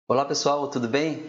Olá pessoal, tudo bem?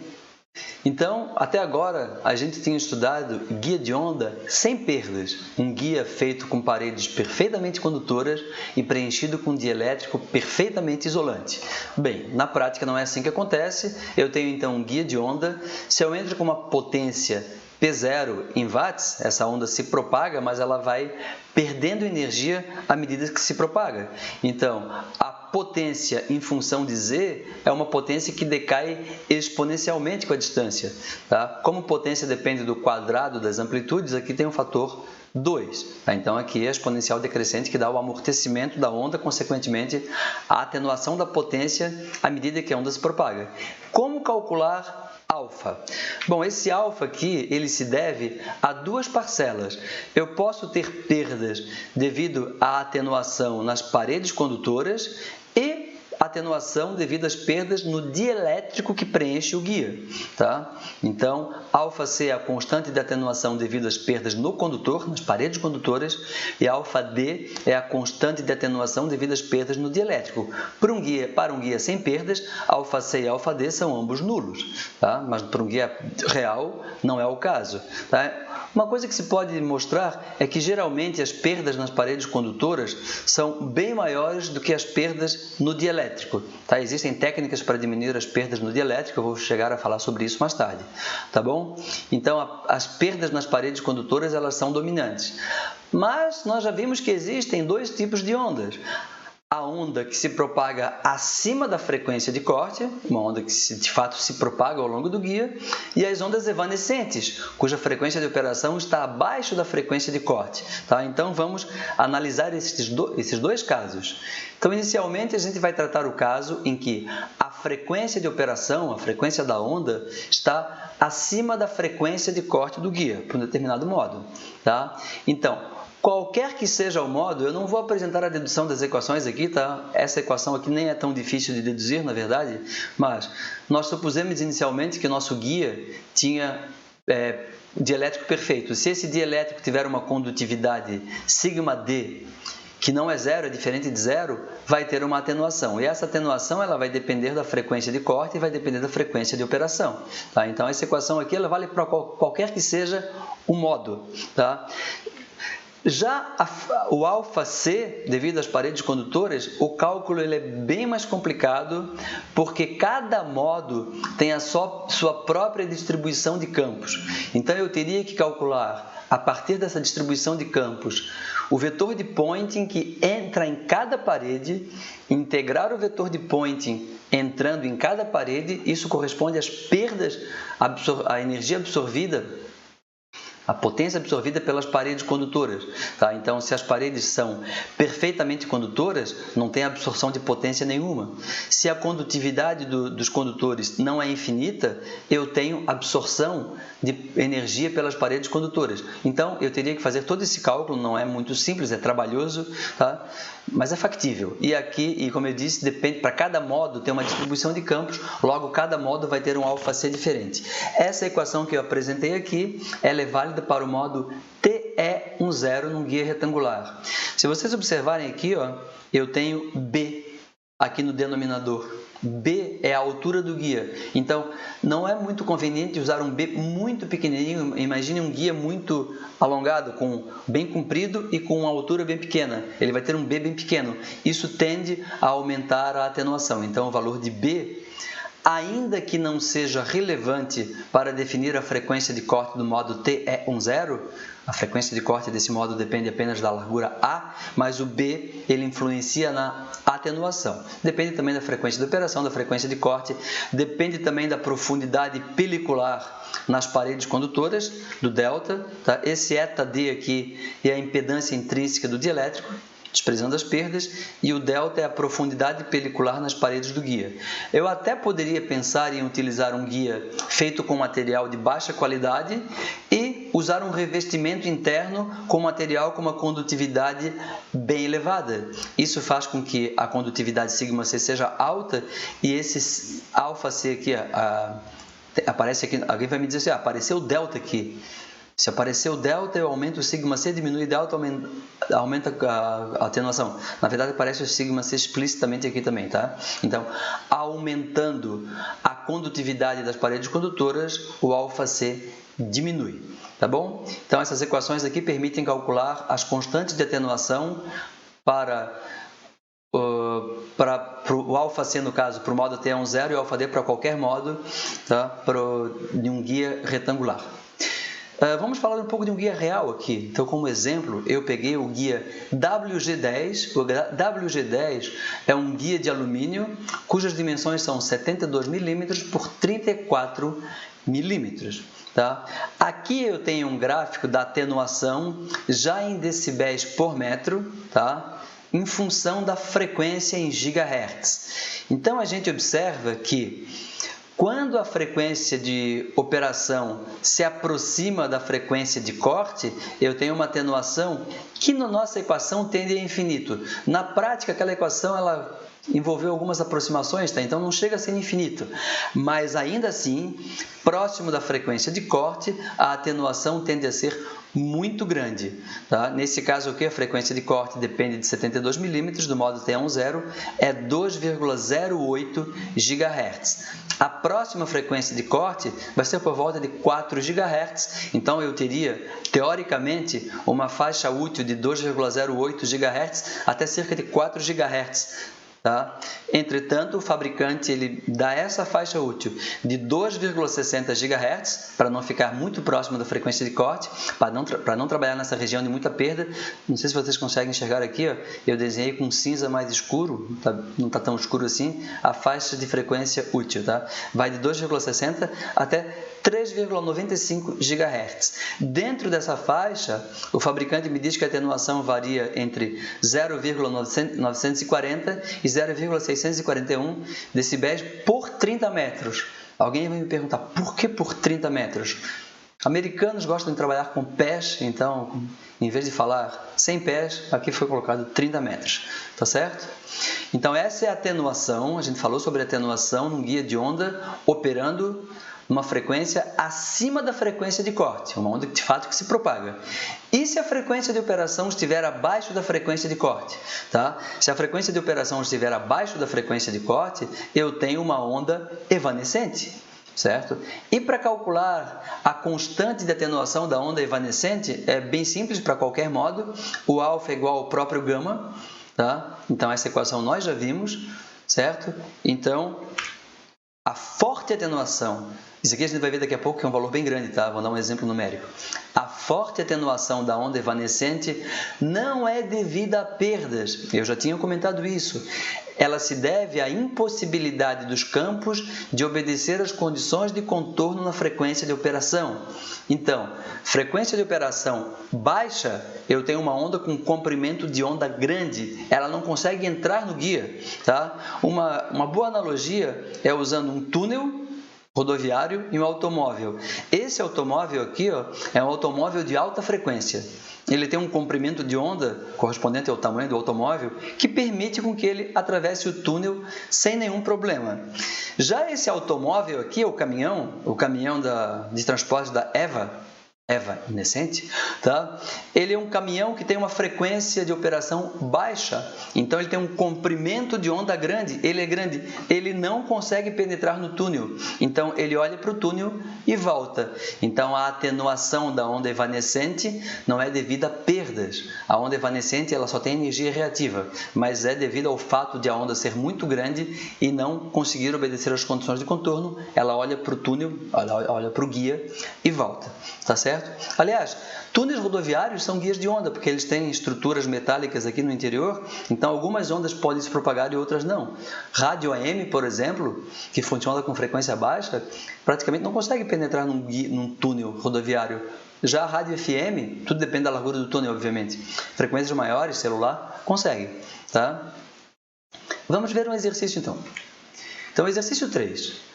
Então, até agora a gente tinha estudado guia de onda sem perdas, um guia feito com paredes perfeitamente condutoras e preenchido com dielétrico perfeitamente isolante. Bem, na prática não é assim que acontece. Eu tenho então um guia de onda. Se eu entro com uma potência P0 em watts, essa onda se propaga, mas ela vai perdendo energia à medida que se propaga. Então, a potência em função de Z é uma potência que decai exponencialmente com a distância. Tá? Como potência depende do quadrado das amplitudes, aqui tem um fator 2. Tá? Então, aqui é a exponencial decrescente que dá o amortecimento da onda, consequentemente, a atenuação da potência à medida que a onda se propaga. Como calcular alfa? Bom, esse alfa aqui, ele se deve a duas parcelas. Eu posso ter perdas devido à atenuação nas paredes condutoras e atenuação devido às perdas no dielétrico que preenche o guia. Tá? Então, αc é a constante de atenuação devido às perdas no condutor, nas paredes condutoras, e αd é a constante de atenuação devido às perdas no dielétrico. Para um guia sem perdas, αc e αd são ambos nulos, tá? Mas para um guia real não é o caso. Tá? Uma coisa que se pode mostrar é que geralmente as perdas nas paredes condutoras são bem maiores do que as perdas no dielétrico. Tá? Existem técnicas para diminuir as perdas no dielétrico, eu vou chegar a falar sobre isso mais tarde. Tá bom? Então, as perdas nas paredes condutoras elas são dominantes. Mas nós já vimos que existem dois tipos de ondas. A onda que se propaga acima da frequência de corte, uma onda que de fato se propaga ao longo do guia, e as ondas evanescentes, cuja frequência de operação está abaixo da frequência de corte. Tá? Então, vamos analisar esses dois casos. Então, inicialmente, a gente vai tratar o caso em que a frequência de operação, a frequência da onda, está acima da frequência de corte do guia, por um determinado modo. Tá? Então, qualquer que seja o modo, eu não vou apresentar a dedução das equações aqui, tá? Essa equação aqui nem é tão difícil de deduzir, na verdade, mas nós supusemos inicialmente que o nosso guia tinha dielétrico perfeito. Se esse dielétrico tiver uma condutividade σd, que não é zero, é diferente de zero, vai ter uma atenuação. E essa atenuação ela vai depender da frequência de corte e vai depender da frequência de operação. Tá? Então, essa equação aqui ela vale para qualquer que seja o modo. Tá? Já o αc, devido às paredes condutoras, o cálculo ele é bem mais complicado, porque cada modo tem a sua própria distribuição de campos. Então, eu teria que calcular, a partir dessa distribuição de campos, o vetor de Poynting que entra em cada parede, integrar o vetor de Poynting entrando em cada parede, isso corresponde às perdas, à energia absorvida, a potência absorvida pelas paredes condutoras. Tá? Então, se as paredes são perfeitamente condutoras, não tem absorção de potência nenhuma. Se a condutividade dos condutores não é infinita, eu tenho absorção de energia pelas paredes condutoras. Então, eu teria que fazer todo esse cálculo, não é muito simples, é trabalhoso, tá? Mas é factível. E aqui, como eu disse, depende, para cada modo tem uma distribuição de campos, logo cada modo vai ter um αc diferente. Essa equação que eu apresentei aqui, ela é válida para o modo TE10 num guia retangular. Se vocês observarem aqui, ó, eu tenho B aqui no denominador. B é a altura do guia. Então, não é muito conveniente usar um B muito pequenininho. Imagine um guia muito alongado, bem comprido e com uma altura bem pequena. Ele vai ter um B bem pequeno. Isso tende a aumentar a atenuação. Então, o valor de B, ainda que não seja relevante para definir a frequência de corte do modo TE10, a frequência de corte desse modo depende apenas da largura A, mas o B ele influencia na atenuação. Depende também da frequência de operação, da frequência de corte, depende também da profundidade pelicular nas paredes condutoras, do delta. Tá? Esse êd aqui é a impedância intrínseca do dielétrico, desprezando as perdas, e o delta é a profundidade pelicular nas paredes do guia. Eu até poderia pensar em utilizar um guia feito com material de baixa qualidade e usar um revestimento interno com material com uma condutividade bem elevada. Isso faz com que a condutividade σc seja alta e esse αc aqui, aparece aqui, alguém vai me dizer assim, apareceu o delta aqui. Se aparecer o delta, eu aumento o σc, diminui o delta, aumenta a atenuação. Na verdade, aparece o σc explicitamente aqui também, tá? Então, aumentando a condutividade das paredes condutoras, o ぁdiminui, tá bom? Então, essas equações aqui permitem calcular as constantes de atenuação para o ΑC, no caso, para o modo T é 0 e o ΑD para qualquer modo, tá? De um guia retangular. Vamos falar um pouco de um guia real aqui. Então, como exemplo, eu peguei o guia WG10. O WG10 é um guia de alumínio cujas dimensões são 72 milímetros por 34 milímetros. Tá? Aqui eu tenho um gráfico da atenuação já em decibéis por metro, tá? Em função da frequência em gigahertz. Então, a gente observa que quando a frequência de operação se aproxima da frequência de corte, eu tenho uma atenuação que na nossa equação tende a infinito. Na prática, aquela equação ela envolveu algumas aproximações, tá? Então não chega a ser infinito, mas ainda assim, próximo da frequência de corte, a atenuação tende a ser muito grande. Tá? Nesse caso aqui, a frequência de corte depende de 72 milímetros, do modo T10 é 2,08 GHz. A próxima frequência de corte vai ser por volta de 4 GHz, então eu teria, teoricamente, uma faixa útil de 2,08 GHz até cerca de 4 GHz. Tá? Entretanto, o fabricante ele dá essa faixa útil de 2,60 GHz, para não ficar muito próximo da frequência de corte, para não trabalhar nessa região de muita perda. Não sei se vocês conseguem enxergar aqui, ó, eu desenhei com cinza mais escuro, tá? Não está tão escuro assim, a faixa de frequência útil. Tá? Vai de 2,60 até 3,95 GHz. Dentro dessa faixa, o fabricante me diz que a atenuação varia entre 0,940 e 0,641 decibéis por 30 metros. Alguém vai me perguntar, por que por 30 metros? Americanos gostam de trabalhar com pés, então, em vez de falar 100 pés, aqui foi colocado 30 metros, tá certo? Então, essa é a atenuação, a gente falou sobre atenuação num guia de onda operando uma frequência acima da frequência de corte, uma onda de fato que se propaga. E se a frequência de operação estiver abaixo da frequência de corte? Tá? Se a frequência de operação estiver abaixo da frequência de corte, eu tenho uma onda evanescente, certo? E para calcular a constante de atenuação da onda evanescente, é bem simples para qualquer modo, o α é igual ao próprio gama, tá? Então essa equação nós já vimos, certo? Então, a forte atenuação, isso aqui a gente vai ver daqui a pouco que é um valor bem grande, tá? Vou dar um exemplo numérico. A forte atenuação da onda evanescente não é devida a perdas, eu já tinha comentado isso. Ela se deve à impossibilidade dos campos de obedecer às condições de contorno na frequência de operação. Então, frequência de operação baixa, eu tenho uma onda com comprimento de onda grande, ela não consegue entrar no guia. Tá? Uma boa analogia é usando um túnel rodoviário e um automóvel. Esse automóvel aqui, ó, é um automóvel de alta frequência. Ele tem um comprimento de onda correspondente ao tamanho do automóvel que permite com que ele atravesse o túnel sem nenhum problema. Já esse automóvel aqui, o caminhão de transporte da EVA Inescente, tá? Ele é um caminhão que tem uma frequência de operação baixa, então ele tem um comprimento de onda grande, ele é grande, ele não consegue penetrar no túnel, então ele olha para o túnel e volta. Então a atenuação da onda evanescente não é devida a perdas, a onda evanescente ela só tem energia reativa, mas é devido ao fato de a onda ser muito grande e não conseguir obedecer às condições de contorno, ela olha para o túnel, olha para o guia e volta, tá certo? Aliás, túneis rodoviários são guias de onda, porque eles têm estruturas metálicas aqui no interior, então algumas ondas podem se propagar e outras não. Rádio AM, por exemplo, que funciona com frequência baixa, praticamente não consegue penetrar num túnel rodoviário. Já a rádio FM, tudo depende da largura do túnel, obviamente. Frequências maiores, celular, consegue. Tá? Vamos ver um exercício, então. Então, exercício 3.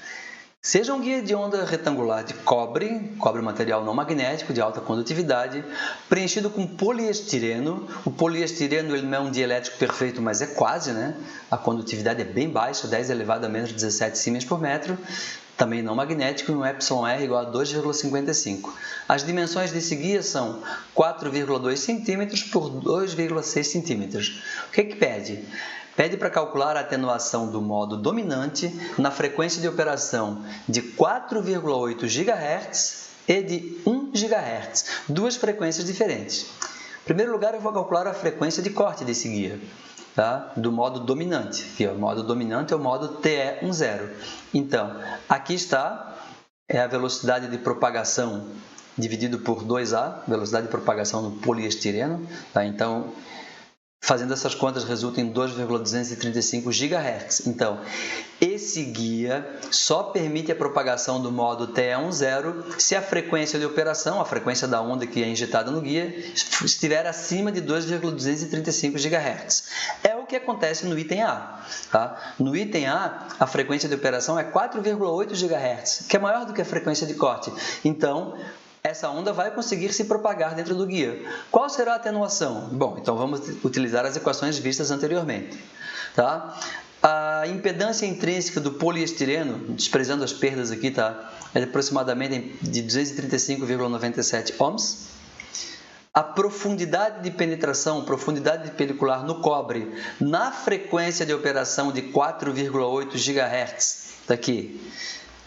Seja um guia de onda retangular de cobre material não magnético de alta condutividade, preenchido com poliestireno. O poliestireno ele não é um dielétrico perfeito, mas é quase, né? A condutividade é bem baixa, 10 elevado a menos 17 siemens por metro. Também não magnético, e um εr igual a 2,55. As dimensões desse guia são 4,2 cm por 2,6 cm. O que pede? pede para calcular a atenuação do modo dominante na frequência de operação de 4,8 GHz e de 1 GHz, duas frequências diferentes. Em primeiro lugar, eu vou calcular a frequência de corte desse guia, tá? Do modo dominante. Aqui, ó, o modo dominante é o modo TE10. Então, aqui está a velocidade de propagação dividido por 2A, velocidade de propagação no poliestireno. Tá? Então, fazendo essas contas, resulta em 2,235 GHz. Então, esse guia só permite a propagação do modo TE10 se a frequência de operação, a frequência da onda que é injetada no guia, estiver acima de 2,235 GHz. É o que acontece no item A. Tá? No item A, a frequência de operação é 4,8 GHz, que é maior do que a frequência de corte. Então, essa onda vai conseguir se propagar dentro do guia. Qual será a atenuação? Bom, então vamos utilizar as equações vistas anteriormente. Tá? A impedância intrínseca do poliestireno, desprezando as perdas aqui, tá? É de aproximadamente de 235,97 ohms. A profundidade de penetração, profundidade pelicular no cobre, na frequência de operação de 4,8 GHz, daqui,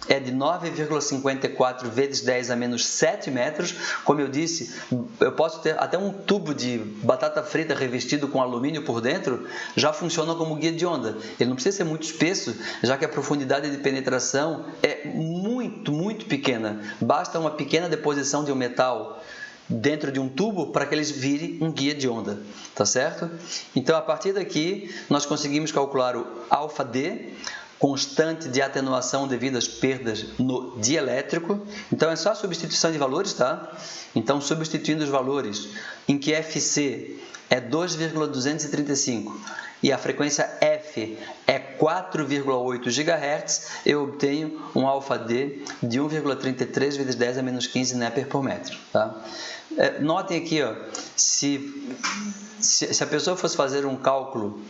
é de 9,54 vezes 10 a menos 7 metros. Como eu disse, eu posso ter até um tubo de batata frita revestido com alumínio por dentro, já funciona como guia de onda. Ele não precisa ser muito espesso, já que a profundidade de penetração é muito pequena. Basta uma pequena deposição de um metal dentro de um tubo para que eles virem um guia de onda, tá certo? Então, a partir daqui, nós conseguimos calcular o ∝D, constante de atenuação devido às perdas no dielétrico. Então, é só a substituição de valores, tá? Então, substituindo os valores em que FC é 2,235 e a frequência F é 4,8 GHz, eu obtenho um ∝D de 1,33 vezes 10 a menos 15 Népер por metro. Tá? Notem aqui, ó, se a pessoa fosse fazer um cálculo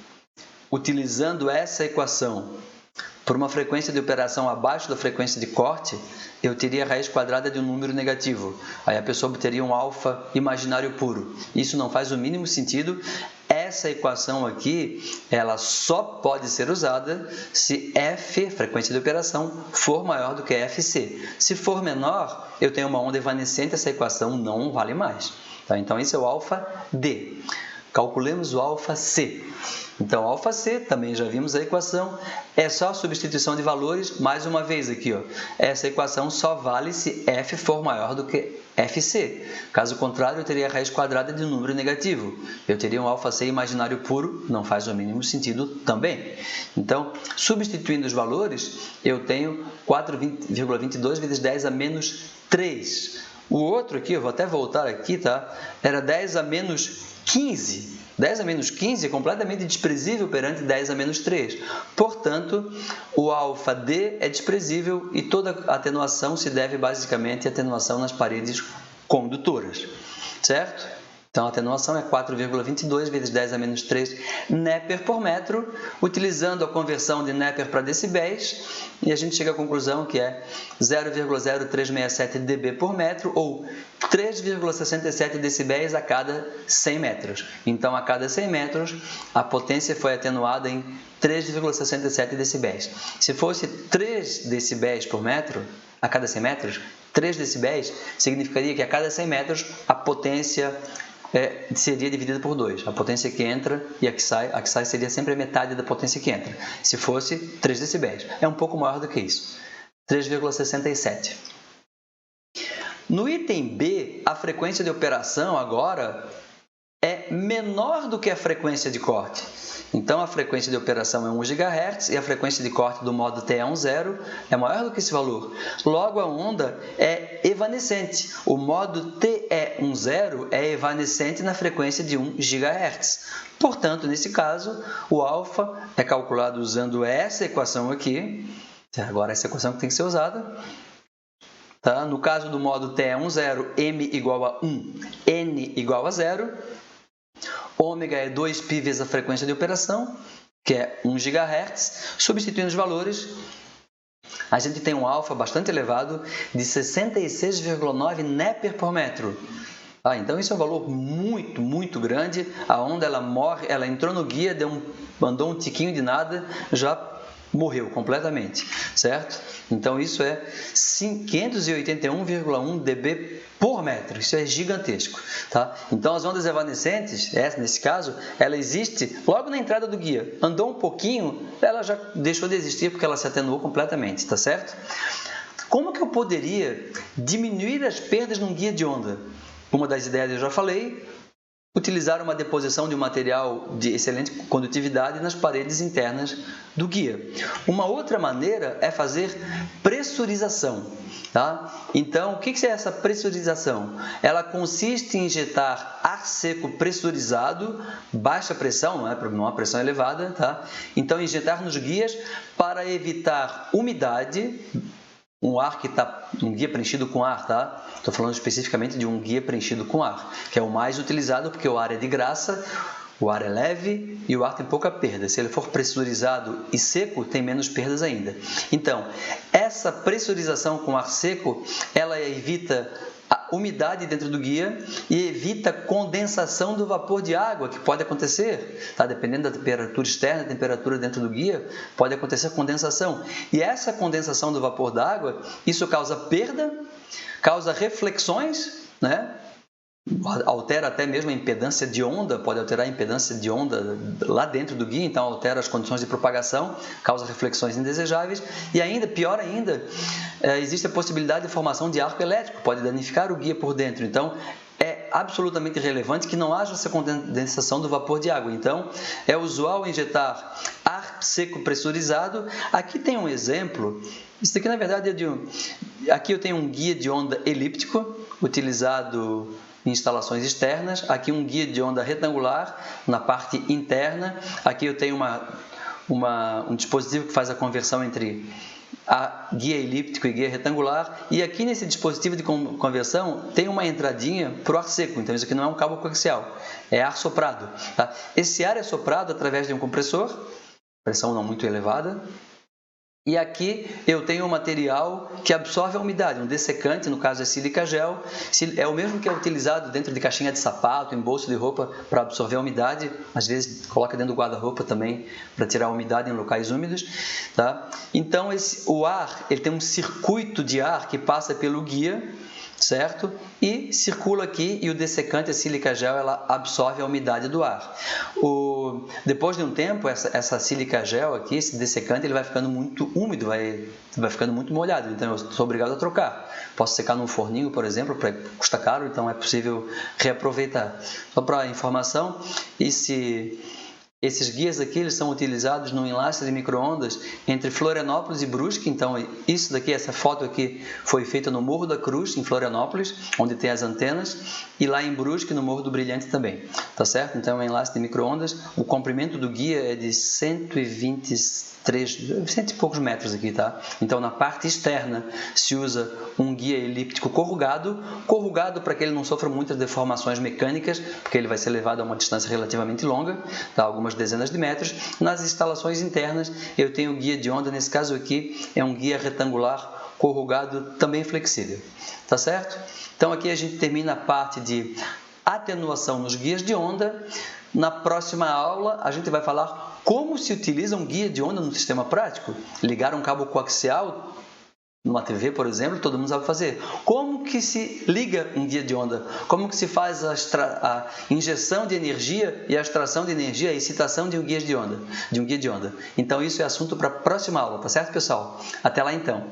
utilizando essa equação por uma frequência de operação abaixo da frequência de corte, eu teria a raiz quadrada de um número negativo. Aí a pessoa obteria um alfa imaginário puro. Isso não faz o mínimo sentido. Essa equação aqui, ela só pode ser usada se F, frequência de operação, for maior do que FC. Se for menor, eu tenho uma onda evanescente, essa equação não vale mais. Tá? Então, esse é o ∝D. Calculemos o ∝C. Então, ∝C, também já vimos a equação, é só a substituição de valores, mais uma vez aqui, ó. Essa equação só vale se F for maior do que FC. Caso contrário, eu teria a raiz quadrada de um número negativo. Eu teria um ∝C imaginário puro, não faz o mínimo sentido também. Então, substituindo os valores, eu tenho 4,22 vezes 10 a menos 3. O outro aqui, eu vou até voltar aqui, tá? Era 10 a menos 15. 10 a menos 15 é completamente desprezível perante 10 a menos 3. Portanto, o ∝D é desprezível e toda atenuação se deve basicamente à atenuação nas paredes condutoras. Certo? Então, a atenuação é 4,22 vezes 10 a menos 3 Népер por metro, utilizando a conversão de Néper para decibéis, e a gente chega à conclusão que é 0,0367 dB por metro, ou 3,67 decibéis a cada 100 metros. Então, a cada 100 metros, a potência foi atenuada em 3,67 decibéis. Se fosse 3 decibéis por metro, a cada 100 metros, 3 decibéis significaria que a cada 100 metros a potência seria dividida por 2. A potência que entra e a que sai seria sempre a metade da potência que entra. Se fosse 3 decibéis. É um pouco maior do que isso. 3,67. No item B, a frequência de operação agora é menor do que a frequência de corte. Então, a frequência de operação é 1 GHz e a frequência de corte do modo TE10 é maior do que esse valor. Logo, a onda é evanescente. O modo TE10 é evanescente na frequência de 1 GHz. Portanto, nesse caso, o alfa é calculado usando essa equação aqui. Agora, essa equação que tem que ser usada. Tá? No caso do modo TE10, m igual a 1, n igual a 0. Ômega é 2π vezes a frequência de operação, que é 1 GHz. Substituindo os valores, a gente tem um alfa bastante elevado de 66,9 Néper por metro. Então isso é um valor muito, muito grande. A onda ela morre, ela entrou no guia, mandou um tiquinho de nada, já morreu completamente, certo? Então isso é 581,1 dB por metro, isso é gigantesco, tá? Então as ondas evanescentes, nesse caso, ela existe logo na entrada do guia, andou um pouquinho, ela já deixou de existir porque ela se atenuou completamente, tá certo? Como que eu poderia diminuir as perdas num guia de onda? Uma das ideias eu já falei, utilizar uma deposição de um material de excelente condutividade nas paredes internas do guia. Uma outra maneira é fazer pressurização. Tá? Então, o que é essa pressurização? Ela consiste em injetar ar seco pressurizado, baixa pressão, não é uma pressão elevada. Tá? Então, injetar nos guias para evitar umidade, um guia preenchido com ar, tá? Estou falando especificamente de um guia preenchido com ar, que é o mais utilizado porque o ar é de graça, o ar é leve e o ar tem pouca perda. Se ele for pressurizado e seco, tem menos perdas ainda. Então, essa pressurização com ar seco, ela evita a umidade dentro do guia e evita condensação do vapor de água, que pode acontecer, tá? Dependendo da temperatura externa, da temperatura dentro do guia, pode acontecer condensação. E essa condensação do vapor da água, isso causa perda, causa reflexões, né? Altera até mesmo a impedância de onda, pode alterar a impedância de onda lá dentro do guia, então altera as condições de propagação, causa reflexões indesejáveis e ainda, pior ainda, existe a possibilidade de formação de arco elétrico, pode danificar o guia por dentro, então é absolutamente relevante que não haja essa condensação do vapor de água. Então, é usual injetar ar seco pressurizado. Aqui tem um exemplo, isso daqui na verdade é aqui eu tenho um guia de onda elíptico, utilizado em instalações externas, aqui um guia de onda retangular na parte interna, aqui eu tenho um dispositivo que faz a conversão entre a guia elíptico e guia retangular, e aqui nesse dispositivo de conversão tem uma entradinha para o ar seco, então isso aqui não é um cabo coaxial, é ar soprado. Tá? Esse ar é soprado através de um compressor, pressão não muito elevada, e aqui eu tenho um material que absorve a umidade, um dessecante, no caso é sílica gel, é o mesmo que é utilizado dentro de caixinha de sapato, em bolso de roupa para absorver a umidade, às vezes coloca dentro do guarda-roupa também para tirar a umidade em locais úmidos. Tá? Então o ar ele tem um circuito de ar que passa pelo guia, certo? E circula aqui e o dessecante, a sílica gel, ela absorve a umidade do ar. Depois de um tempo, essa sílica gel aqui, esse dessecante, ele vai ficando muito úmido, vai ficando muito molhado, então eu sou obrigado a trocar. Posso secar num forninho, por exemplo, custa caro, então é possível reaproveitar. Só para informação, esses guias aqui eles são utilizados no enlace de micro-ondas entre Florianópolis e Brusque. Então, isso daqui, essa foto aqui foi feita no Morro da Cruz, em Florianópolis, onde tem as antenas, e lá em Brusque, no Morro do Brilhante também. Tá certo? Então, é um enlace de micro-ondas. O comprimento do guia é de 123, 100 e poucos metros aqui, tá? Então, na parte externa se usa um guia elíptico corrugado para que ele não sofra muitas deformações mecânicas, porque ele vai ser levado a uma distância relativamente longa, tá? Algumas dezenas de metros. Nas instalações internas, eu tenho o guia de onda, nesse caso aqui, é um guia retangular corrugado, também flexível. Tá certo? Então, aqui a gente termina a parte de atenuação nos guias de onda. Na próxima aula, a gente vai falar como se utiliza um guia de onda no sistema prático. Ligar um cabo coaxial numa TV, por exemplo, todo mundo sabe fazer. Como que se liga um guia de onda? Como que se faz a injeção de energia e a extração de energia, a excitação de um guia de onda? Então, isso é assunto para a próxima aula, tá certo, pessoal? Até lá, então.